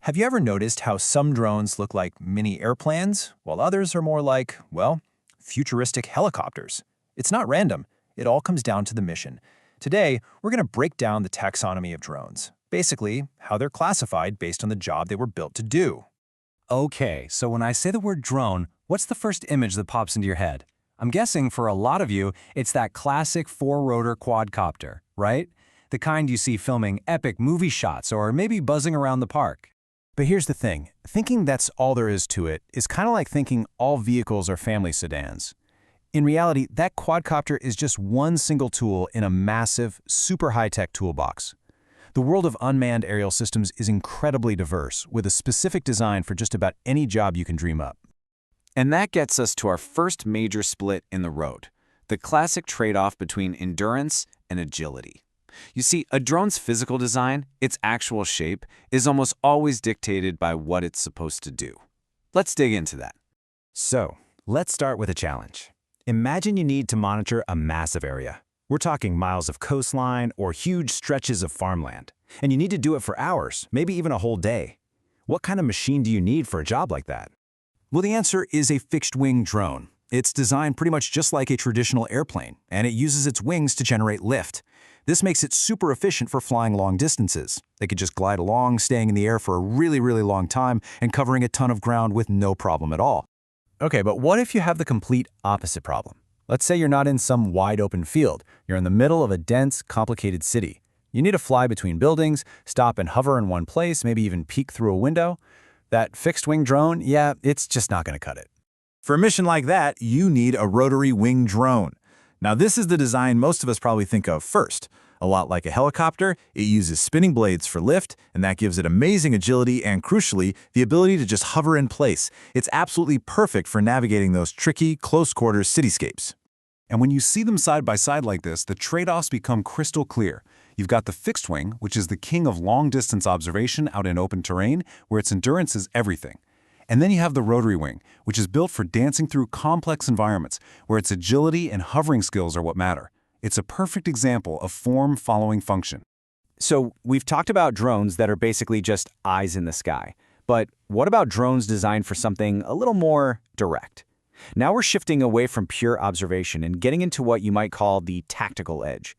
Have you ever noticed how some drones look like mini airplanes, while others are more like, well, futuristic helicopters? It's not random. It all comes down to the mission. Today, we're going to break down the taxonomy of drones, basically how they're classified based on the job they were built to do. Okay, so when I say the word drone, what's the first image that pops into your head? I'm guessing for a lot of you, it's that classic four-rotor quadcopter, right? The kind you see filming epic movie shots or maybe buzzing around the park. But here's the thing, thinking that's all there is to it is kind of like thinking all vehicles are family sedans. In reality, that quadcopter is just one single tool in a massive, super high-tech toolbox. The world of unmanned aerial systems is incredibly diverse, with a specific design for just about any job you can dream up. And that gets us to our first major split in the road, the classic trade-off between endurance and agility. You see, a drone's physical design, its actual shape, is almost always dictated by what it's supposed to do. Let's dig into that. So, let's start with a challenge. Imagine you need to monitor a massive area. We're talking miles of coastline or huge stretches of farmland. And you need to do it for hours, maybe even a whole day. What kind of machine do you need for a job like that? Well, the answer is a fixed-wing drone. It's designed pretty much just like a traditional airplane, and it uses its wings to generate lift. This makes it super efficient for flying long distances. They could just glide along, staying in the air for a really long time and covering a ton of ground with no problem at all. Okay, but what if you have the complete opposite problem? Let's say you're not in some wide-open field. You're in the middle of a dense, complicated city. You need to fly between buildings, stop and hover in one place, maybe even peek through a window. That fixed-wing drone, yeah, it's just not going to cut it. For a mission like that, you need a rotary wing drone. Now, this is the design most of us probably think of first. A lot like a helicopter, it uses spinning blades for lift, and that gives it amazing agility and, crucially, the ability to just hover in place. It's absolutely perfect for navigating those tricky, close-quarters cityscapes. And when you see them side by side like this, the trade-offs become crystal clear. You've got the fixed wing, which is the king of long-distance observation out in open terrain, where its endurance is everything. And then you have the rotary wing, which is built for dancing through complex environments, where its agility and hovering skills are what matter. It's a perfect example of form following function. So we've talked about drones that are basically just eyes in the sky. But what about drones designed for something a little more direct? Now we're shifting away from pure observation and getting into what you might call the tactical edge.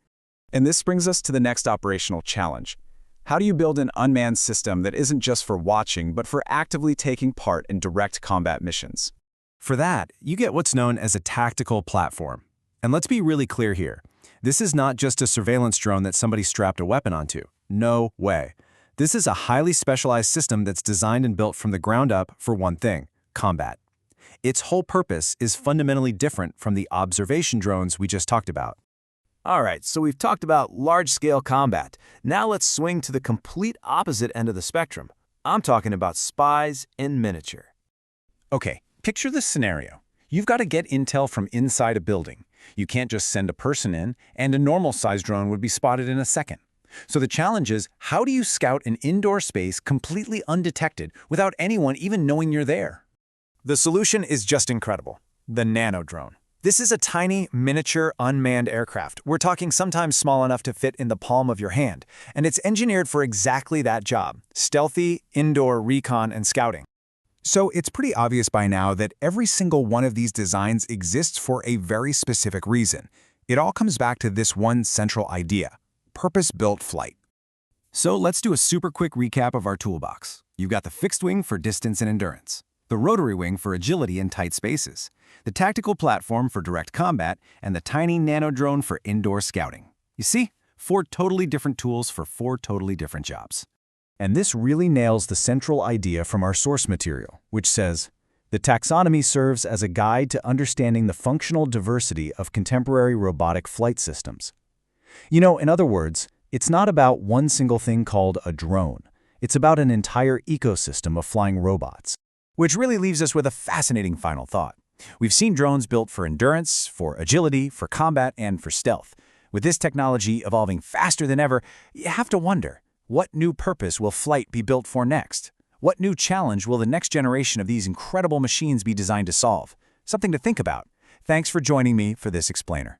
And this brings us to the next operational challenge. How do you build an unmanned system that isn't just for watching, but for actively taking part in direct combat missions? For that, you get what's known as a tactical platform. And let's be really clear here. This is not just a surveillance drone that somebody strapped a weapon onto. No way. This is a highly specialized system that's designed and built from the ground up for one thing: combat. Its whole purpose is fundamentally different from the observation drones we just talked about. All right, so we've talked about large-scale combat. Now let's swing to the complete opposite end of the spectrum. I'm talking about spies in miniature. Okay, picture this scenario. You've got to get intel from inside a building. You can't just send a person in, and a normal-sized drone would be spotted in a second. So the challenge is, how do you scout an indoor space completely undetected without anyone even knowing you're there? The solution is just incredible: the nano drone. This is a tiny, miniature, unmanned aircraft. We're talking sometimes small enough to fit in the palm of your hand, and it's engineered for exactly that job: stealthy, indoor recon and scouting. So it's pretty obvious by now that every single one of these designs exists for a very specific reason. It all comes back to this one central idea: purpose-built flight. So let's do a super quick recap of our toolbox. You've got the fixed wing for distance and endurance, the rotary wing for agility in tight spaces, the tactical platform for direct combat, and the tiny nano drone for indoor scouting. You see, 4 totally different tools for 4 totally different jobs. And this really nails the central idea from our source material, which says, the taxonomy serves as a guide to understanding the functional diversity of contemporary robotic flight systems. You know, in other words, it's not about one single thing called a drone. It's about an entire ecosystem of flying robots. Which really leaves us with a fascinating final thought. We've seen drones built for endurance, for agility, for combat, and for stealth. With this technology evolving faster than ever, you have to wonder, what new purpose will flight be built for next? What new challenge will the next generation of these incredible machines be designed to solve? Something to think about. Thanks for joining me for this explainer.